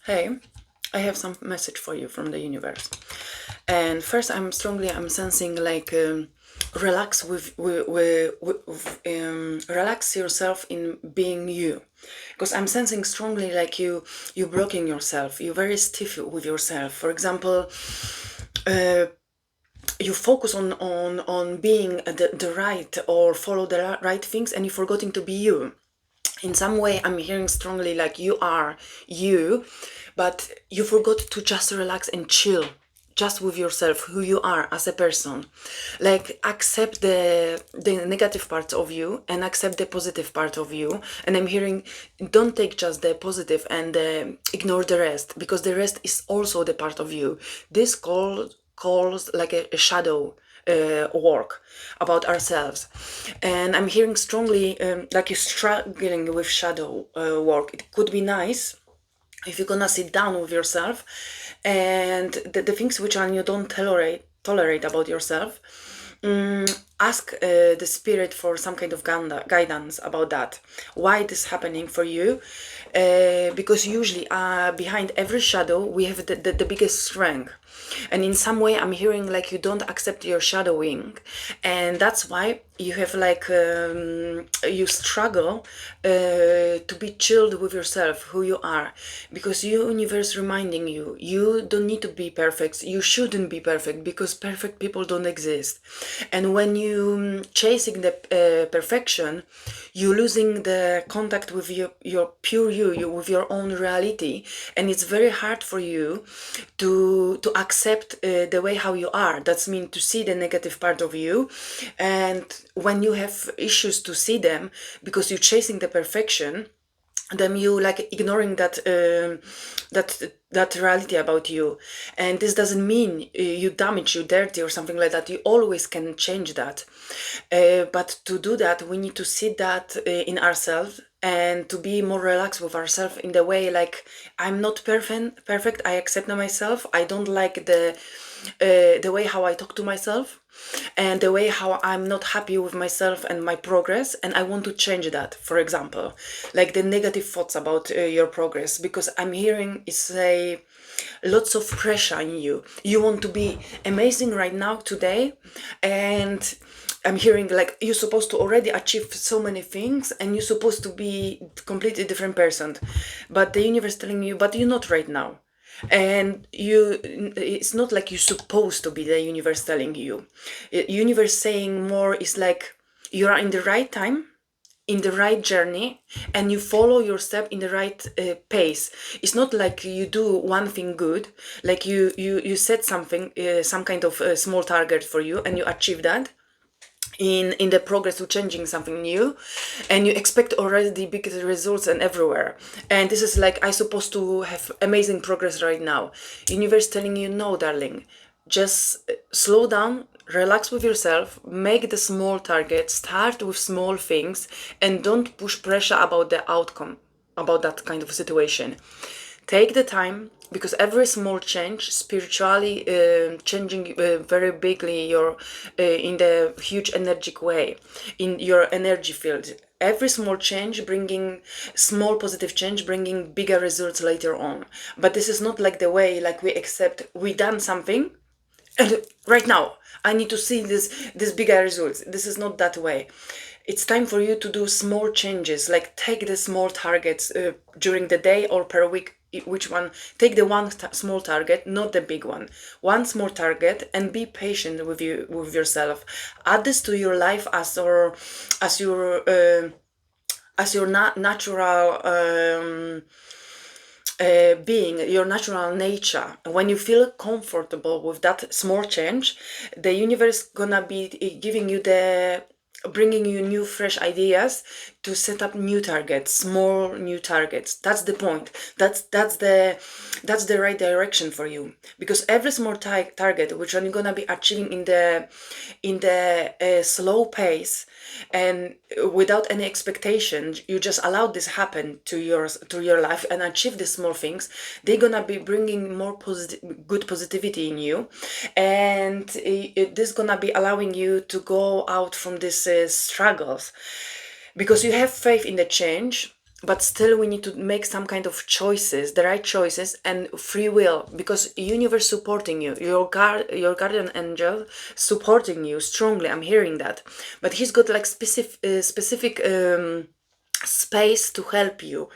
Hey, I have some message for you from the universe. And first, I'm sensing like relax relax yourself in being you, because I'm sensing strongly like you blocking yourself. You're very stiff with yourself. For example, uh, you focus on being the right or follow the right things, and you're forgetting to be you. In some way, I'm hearing strongly like you are you, but you forgot to just relax and chill just with yourself, who you are as a person. Like accept the negative parts of you and accept the positive part of you. And I'm hearing, don't take just the positive and ignore the rest, because the rest is also the part of you. This calls like a shadow work about ourselves. And I'm hearing strongly like you're struggling with shadow work. It could be nice if you're gonna sit down with yourself and the things which are you don't tolerate about yourself. Ask the spirit for some kind of guidance about that. Why this happening for you? Because usually behind every shadow we have the biggest strength. And in some way, I'm hearing like you don't accept your shadowing, and that's why you have like you struggle to be chilled with yourself, who you are, because universe reminding you you don't need to be perfect. You shouldn't be perfect, because perfect people don't exist. And when you chasing the perfection, you losing the contact with your pure with your own reality, and it's very hard for you to accept the way how you are. That's mean to see the negative part of you, and when you have issues to see them because you're chasing the perfection, then you like ignoring that reality about you. And this doesn't mean you damage, you dirty or something like that. You always can change that, but to do that we need to see that in ourselves, and to be more relaxed with ourselves in the way like I'm not perfect, I accept myself, I don't like the way how I talk to myself, and the way how I'm not happy with myself and my progress, and I want to change that. For example, like the negative thoughts about your progress, because I'm hearing is a lots of pressure in you. You want to be amazing right now today, and I'm hearing like you're supposed to already achieve so many things and you're supposed to be completely different person, but the universe telling you but you're not right now. And it's not like you're supposed to be, the universe telling you. Universe saying more is like you are in the right time, in the right journey, and you follow your step in the right pace. It's not like you do one thing good, like you set something, some kind of small target for you, and you achieve that in the progress to changing something new, and you expect already big results and everywhere. And this is like I supposed to have amazing progress right now. Universe telling you no, darling, just slow down, relax with yourself, make the small target, start with small things, and don't push pressure about the outcome, about that kind of situation. Take the time, because every small change spiritually changing very bigly your in the huge energetic way in your energy field. Every small change bringing small positive change bringing bigger results later on. But this is not like the way like we accept we done something and right now I need to see this bigger results. This is not that way. It's time for you to do small changes, like take the small targets during the day or per week. Which one? Take the one small target, not the big one small target, and be patient with you, with yourself. Add this to your life as your natural being, your natural nature. When you feel comfortable with that small change, the universe gonna be giving you the bringing you new fresh ideas to set up new targets, small new targets. That's the point. That's the right direction for you, because every small target which you're gonna be achieving in the slow pace and without any expectation, you just allow this happen to your life and achieve the small things. They're gonna be bringing more good positivity in you, and this gonna be allowing you to go out from these struggles, because you have faith in the change. but still we need to make some kind of choices, the right choices, and free will, because universe supporting you, your guardian angel supporting you strongly. I'm hearing that, but he's got like specific space to help you.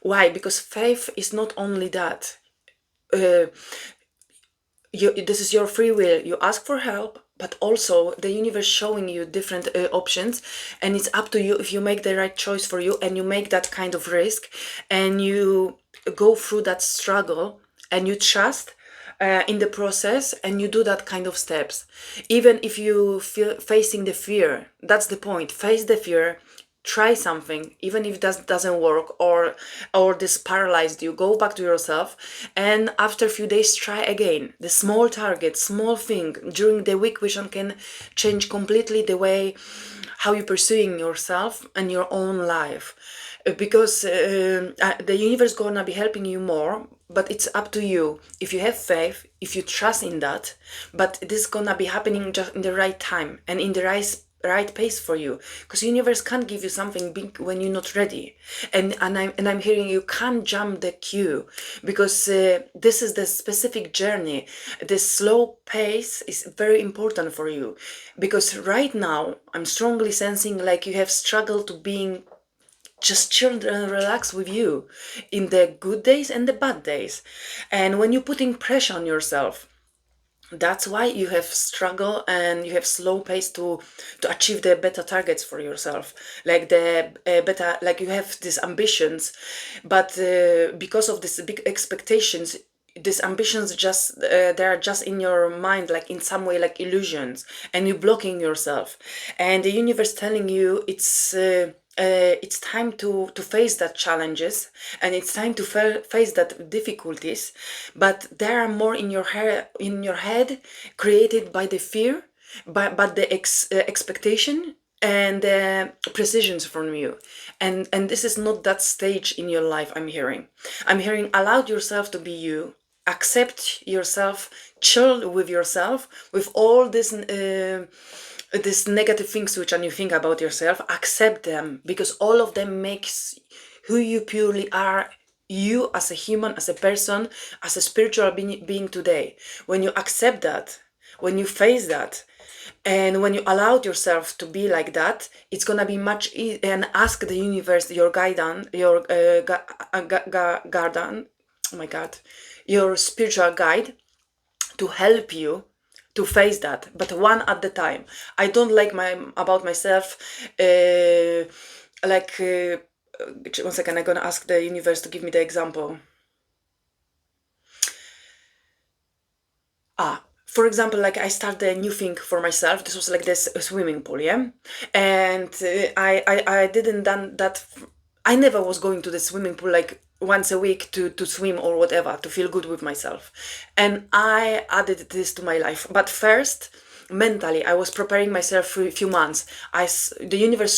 Why? Because faith is not only that. uh, this is your free will. You ask for help, but also the universe showing you different options, and it's up to you if you make the right choice for you, and you make that kind of risk, and you go through that struggle, and you trust in the process, and you do that kind of steps, even if you feel facing the fear. That's the point. Face the fear, try something, even if that doesn't work, or this paralyzed you, go back to yourself, and after a few days try again. The small target, small thing during the week vision can change completely the way how you're pursuing yourself and your own life. Because the universe gonna be helping you more, but it's up to you if you have faith, if you trust in that. But this is gonna be happening just in the right time and in the right pace for you, because universe can't give you something big when you're not ready. And I'm hearing you can't jump the queue, because this is the specific journey. The slow pace is very important for you, because right now I'm strongly sensing like you have struggled to being just chill and relax with you in the good days and the bad days. And when you're putting pressure on yourself, that's why you have struggle and you have slow pace to achieve the better targets for yourself, like the better, like you have these ambitions, but because of these big expectations, these ambitions just they're just in your mind, like in some way like illusions, and you're blocking yourself, and the universe telling you it's time to face that challenges, and it's time to face that difficulties, but there are more in your head created by the fear, but the expectation and precisions from you, and this is not that stage in your life. I'm hearing allow yourself to be you, accept yourself, chill with yourself, with all these negative things which you think about yourself. Accept them, because all of them makes who you purely are, you as a human, as a person, as a spiritual being today. When you accept that, when you face that, and when you allowed yourself to be like that, it's gonna be much easier. And ask the universe, your guidance, your guardian, oh my god, your spiritual guide, to help you to face that, but one at the time. I don't like about myself, like 1 second, I'm gonna ask the universe to give me the example. For example, like I started a new thing for myself. This was like this swimming pool, yeah, and I didn't done that. I never was going to the swimming pool like once a week to swim or whatever, to feel good with myself, and I added this to my life. But first, mentally, I was preparing myself for a few months. The universe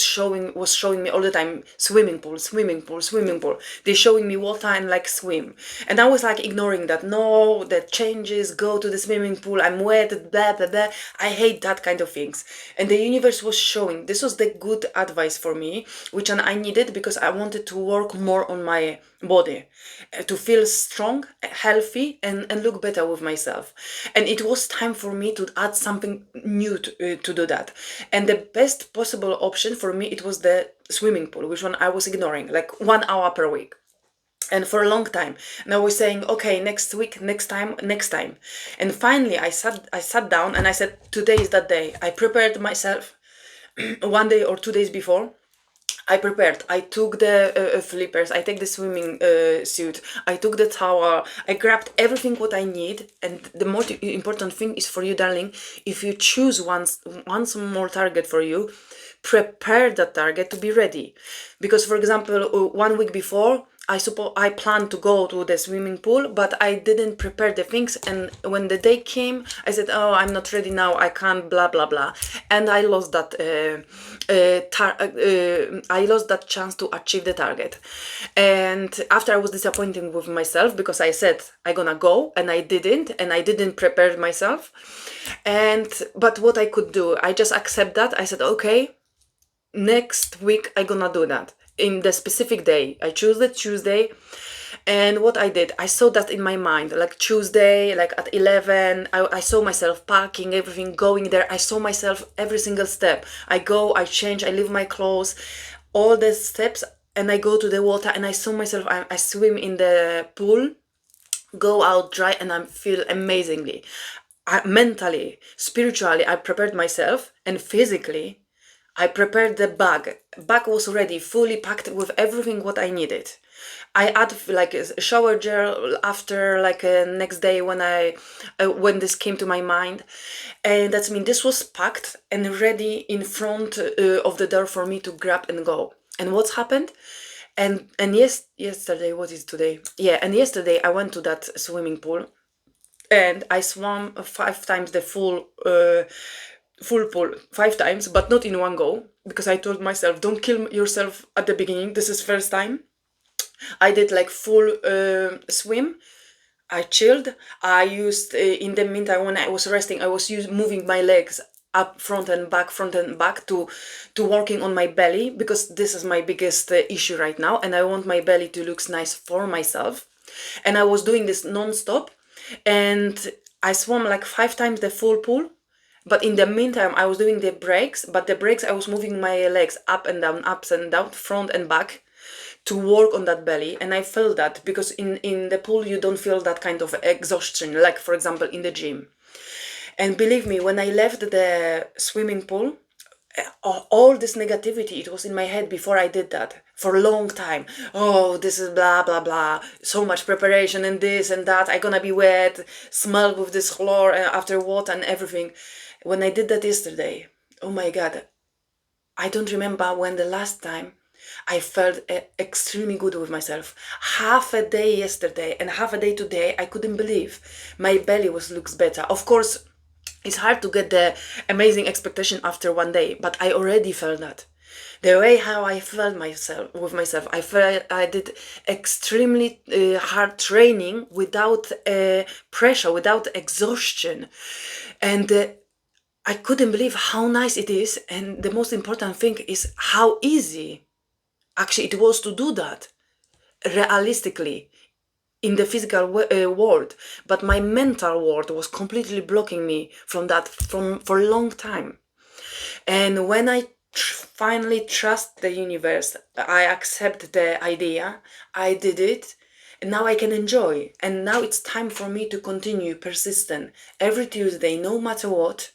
was showing me all the time swimming pool, swimming pool, swimming pool. They showing me water and like swim, and I was like ignoring that. No, the changes, go to the swimming pool. I'm wet, blah blah blah. I hate that kind of things. And the universe was showing. This was the good advice for me, which I needed, because I wanted to work more on my body, to feel strong, healthy, and look better with myself. And it was time for me to add something new to do that. And the best possible option for me, it was the swimming pool, which one I was ignoring, like 1 hour per week. And for a long time, and I was saying, okay, next week, next time, next time. And finally, I sat down and I said, today is that day. I prepared myself 1 day or 2 days before. I prepared. I took the flippers. I take the swimming suit. I took the towel. I grabbed everything what I need. And the most important thing is for you, darling, if you choose one small target for you, prepare that target to be ready. Because, for example, 1 week before, I planned to go to the swimming pool, but I didn't prepare the things. And when the day came, I said, "Oh, I'm not ready now. I can't." Blah blah blah, and I lost that. I lost that chance to achieve the target. And after, I was disappointed with myself, because I said I'm gonna go and I didn't prepare myself. But what I could do, I just accept that. I said, okay, next week I'm gonna do that. in the specific day. I choose the Tuesday. And what I did, I saw that in my mind, like Tuesday, like at 11, I saw myself packing everything, going there. I saw myself every single step. I go, I change, I leave my clothes, all the steps, and I go to the water, and I saw myself, I swim in the pool, go out dry, and I feel amazingly. Mentally, spiritually, I prepared myself, and physically, I prepared the bag. Bag was ready, fully packed with everything what I needed. I add like a shower gel after like next day when this came to my mind, and that's mean this was packed and ready in front of the door for me to grab and go. And what's happened? And yesterday, what is today? Yeah, and yesterday I went to that swimming pool and I swam 5 times the full pool, 5 times, but not in one go, because I told myself, don't kill yourself at the beginning. This is first time. I did like full swim. I chilled. I used in the meantime when I was resting, I was moving my legs up, front and back to working on my belly, because this is my biggest issue right now, and I want my belly to look nice for myself. And I was doing this non-stop, and I swam like 5 times the full pool. But in the meantime, I was doing the breaks. But the breaks, I was moving my legs up and down, front and back, to work on that belly. And I felt that, because in the pool you don't feel that kind of exhaustion, like for example in the gym. And believe me, when I left the swimming pool, all this negativity, it was in my head before I did that for a long time. Oh, this is blah blah blah, so much preparation and this and that, I gonna be wet, smell with this chlor after water and everything. When I did that yesterday, oh my god, I don't remember when the last time I felt extremely good with myself. Half a day yesterday and half a day today, I couldn't believe my belly looks better. Of course, it's hard to get the amazing expectation after one day, but I already felt that. The way how I felt myself, I felt I did extremely hard training without pressure, without exhaustion, and I couldn't believe how nice it is. And the most important thing is how easy actually it was to do that realistically in the physical world. But my mental world was completely blocking me from that for a long time. And when I finally trust the universe, I accept the idea, I did it, and now I can enjoy. And now it's time for me to continue persistent every Tuesday, no matter what.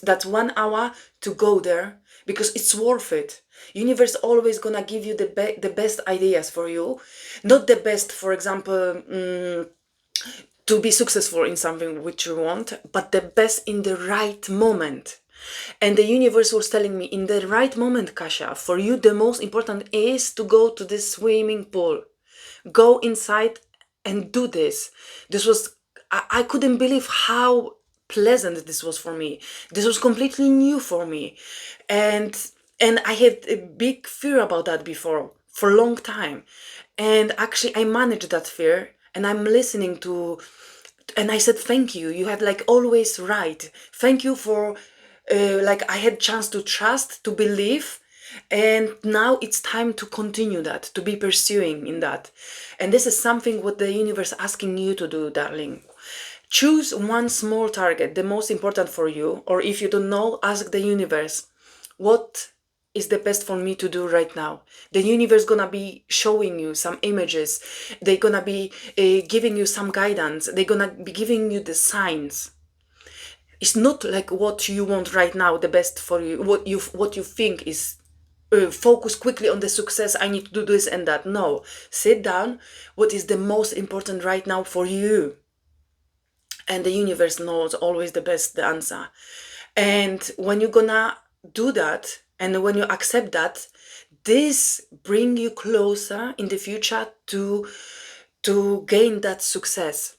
That's 1 hour to go there, because it's worth it. Universe always gonna give you the best ideas for you, not the best, for example, to be successful in something which you want, but the best in the right moment. And the universe was telling me, in the right moment, Kasia, for you the most important is to go to this swimming pool, go inside and do this. This was, I couldn't believe how pleasant this was for me. This was completely new for me, and I had a big fear about that before for a long time. And actually I managed that fear, and I'm listening to, and I said, thank you, you had like always right. Thank you for like I had chance to trust, to believe, and now it's time to continue that, to be pursuing in that. And this is something what the universe asking you to do, darling. Choose one small target, the most important for you, or if you don't know, ask the universe, what is the best for me to do right now? The universe gonna be showing you some images. They're gonna be giving you some guidance. They're gonna be giving you the signs. It's not like what you want right now, the best for you, what you think is focus quickly on the success, I need to do this and that. No, sit down, what is the most important right now for you? And the universe knows always the best, the answer. And when you're gonna do that, and when you accept that, this bring you closer in the future to gain that success.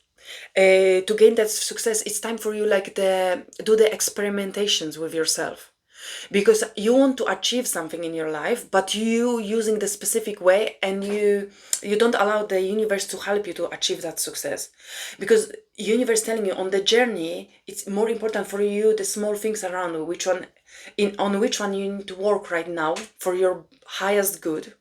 To gain that success, it's time for you like do the experimentations with yourself, because you want to achieve something in your life, but you using the specific way, and you don't allow the universe to help you to achieve that success, because universe telling you on the journey, it's more important for you the small things around you, which one on which one you need to work right now for your highest good,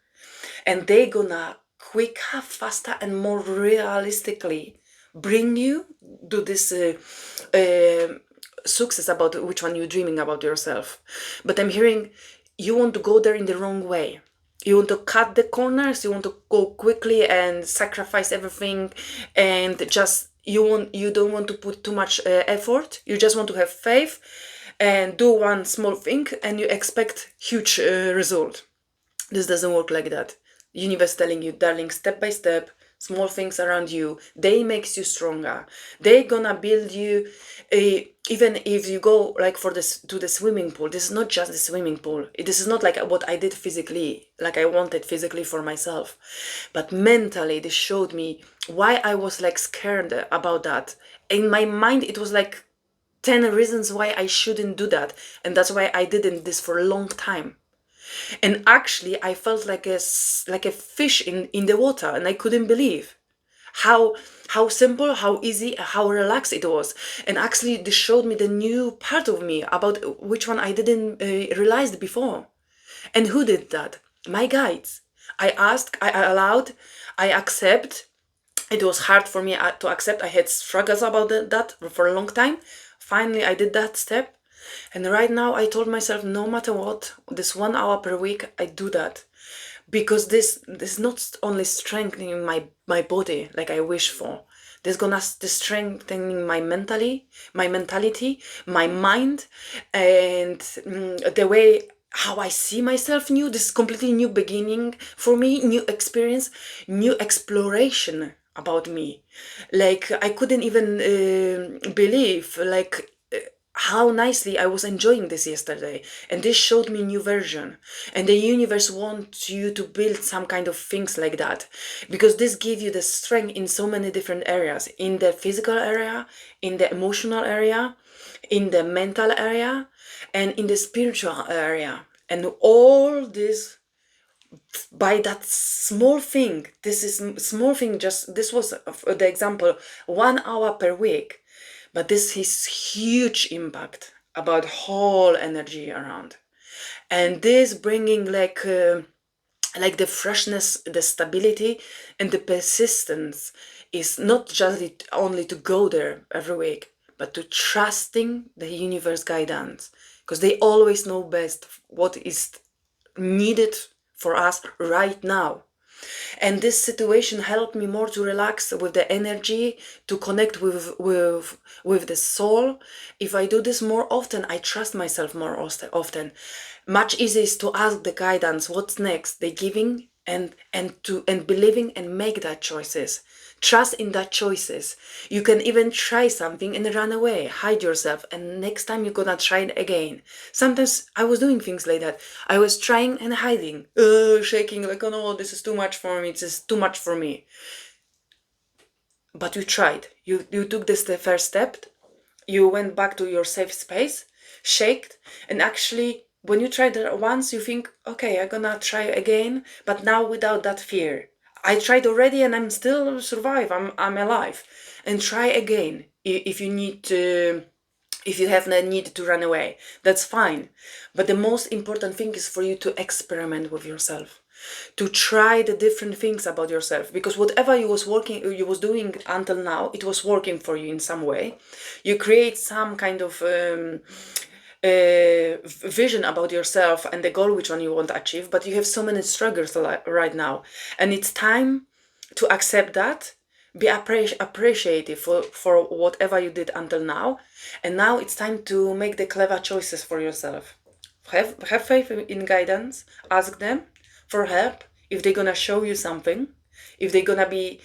and they gonna quicker, faster, and more realistically bring you to this success about which one you're dreaming about yourself. But I'm hearing you want to go there in the wrong way. You want to cut the corners, you want to go quickly and sacrifice everything, and just you don't want to put too much effort. You just want to have faith and do one small thing and you expect huge result. This doesn't work like that. Universe telling you, darling, step by step, small things around you, they makes you stronger. They gonna build you. Even if you go like for this to the swimming pool, this is not just the swimming pool. This is not like what I did physically, like I wanted physically for myself, but mentally this showed me why I was like scared about that. In my mind, it was like 10 reasons why I shouldn't do that, and that's why I didn't this for a long time. And actually I felt like like a fish in the water, and I couldn't believe how simple, how easy, how relaxed it was. And actually this showed me the new part of me about which one I didn't realize before. And who did that? My guides. I asked, I allowed, I accept. It was hard for me to accept. I had struggles about that for a long time. Finally I did that step. And right now I told myself, no matter what, this 1 hour per week, I do that. Because this is not only strengthening my body like I wish for. This gonna strengthening my mentality, my mind, and the way how I see myself new. This is completely new beginning for me, new experience, new exploration about me. Like I couldn't even believe like how nicely I was enjoying this yesterday, and this showed me new version. And the universe wants you to build some kind of things like that, because this gives you the strength in so many different areas, in the physical area, in the emotional area, in the mental area, and in the spiritual area. And all this by that small thing. This is small thing, just this was the example, 1 hour per week, but this is huge impact about whole energy around. And this bringing like the freshness, the stability, and the persistence is not just only to go there every week, but to trusting the universe guidance, because they always know best what is needed for us right now. And this situation helped me more to relax with the energy, to connect with the soul. If I do this more often, I trust myself more often. Much easier is to ask the guidance, what's next, they giving, and believing and make that choices. Trust in that choices. You can even try something and run away, hide yourself, and next time you're gonna try it again. Sometimes I was doing things like that. I was trying and hiding, shaking like, oh no, this is too much for me, this is too much for me. But you tried. You took this the first step. You went back to your safe space, shaked, and actually when you tried it once, you think, okay, I'm gonna try again, but now without that fear. I tried already and I'm still survive. I'm alive. And try again if you need to. If you have the need to run away, that's fine. But the most important thing is for you to experiment with yourself, to try the different things about yourself, because whatever you was doing until now, it was working for you in some way. You create some kind of vision about yourself and the goal which one you want to achieve, but you have so many struggles right now, and it's time to accept that, be appreciative for whatever you did until now, and now it's time to make the clever choices for yourself. Have faith in guidance, ask them for help if they're gonna show you something, if they're gonna be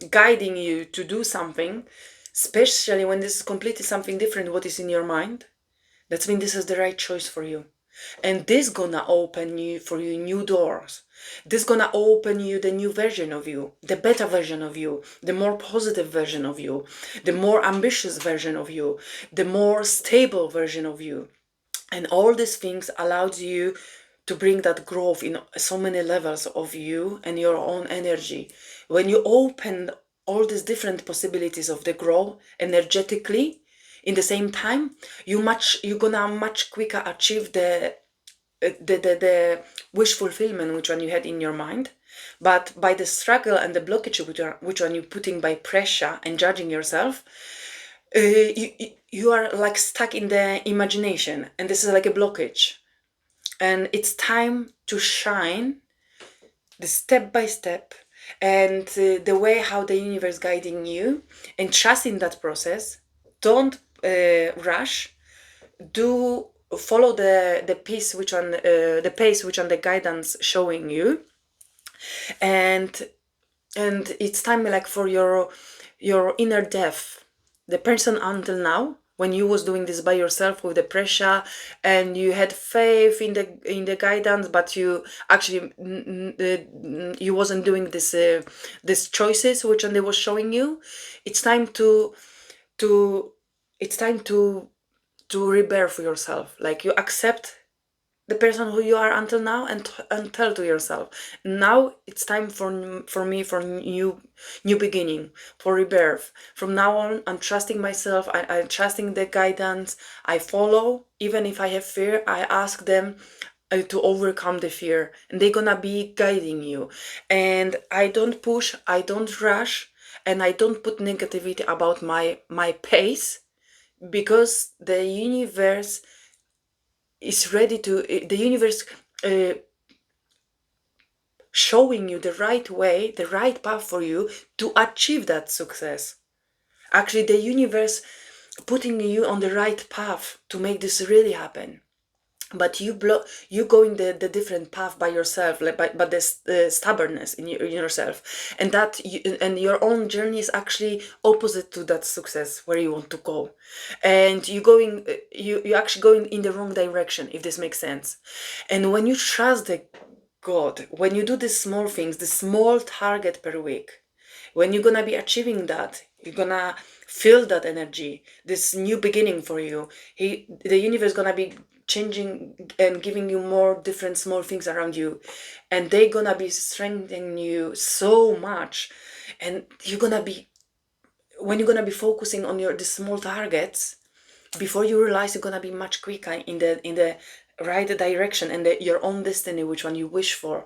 guiding you to do something, especially when this is completely something different what is in your mind. That's mean this is the right choice for you. And this gonna open you for you new doors. This gonna open you the new version of you, the better version of you, the more positive version of you, the more ambitious version of you, the more stable version of you. And all these things allows you to bring that growth in so many levels of you and your own energy. When you open all these different possibilities of the growth energetically, In the same time, you're gonna much quicker achieve the wish fulfillment which one you had in your mind. But by the struggle and the blockage which one you're putting by pressure and judging yourself, you are like stuck in the imagination, and this is like a blockage. And it's time to shine the step by step, and the way how the universe guiding you, and trust in that process. Don't rush. Do follow the pace which on the guidance showing you. And it's time like for your inner death, the person until now, when you was doing this by yourself with the pressure, and you had faith in the guidance, but you actually you wasn't doing this choices which they was showing you. It's time to it's time to rebirth yourself, like you accept the person who you are until now, and tell to yourself, now it's time for new beginning, for rebirth. From now on, I'm trusting myself. I'm trusting the guidance. I follow, even if I have fear. I ask them to overcome the fear, and they're gonna be guiding you. And I don't push, I don't rush, and I don't put negativity about my pace, because the universe is ready to the universe showing you the right way, the right path for you to achieve that success. Actually, the universe putting you on the right path to make this really happen. But you going the different path by yourself, like by the stubbornness in yourself, and and your own journey is actually opposite to that success where you want to go, and you actually going in the wrong direction, if this makes sense. And when you trust the God, when you do these small things, the small target per week, when you're gonna be achieving that, you're gonna feel that energy, this new beginning for you. The universe gonna be changing and giving you more different small things around you, and they're gonna be strengthening you so much. And when you're gonna be focusing on the small targets, before you realize, you're gonna be much quicker in the right direction, and your own destiny, which one you wish for.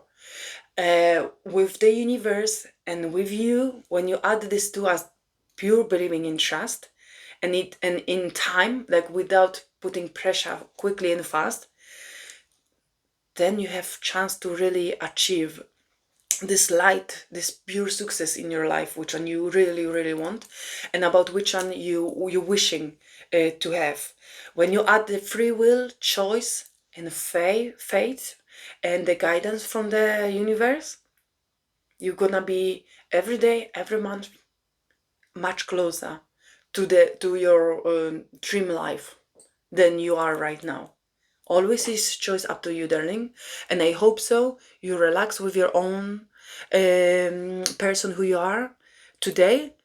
With the universe and with you, when you add this to us, pure believing in trust, and in time, like without putting pressure quickly and fast, then you have chance to really achieve this light, this pure success in your life, which one you really, really want, and about which one you wishing to have. When you add the free will, choice, and faith, and the guidance from the universe, you're gonna be every day, every month, much closer to your dream life than you are right now. Always is choice up to you, darling. And I hope so. You relax with your own person who you are today,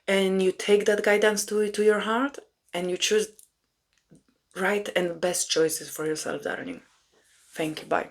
and you take that guidance to your heart, and you choose right and best choices for yourself, darling. Thank you. Bye.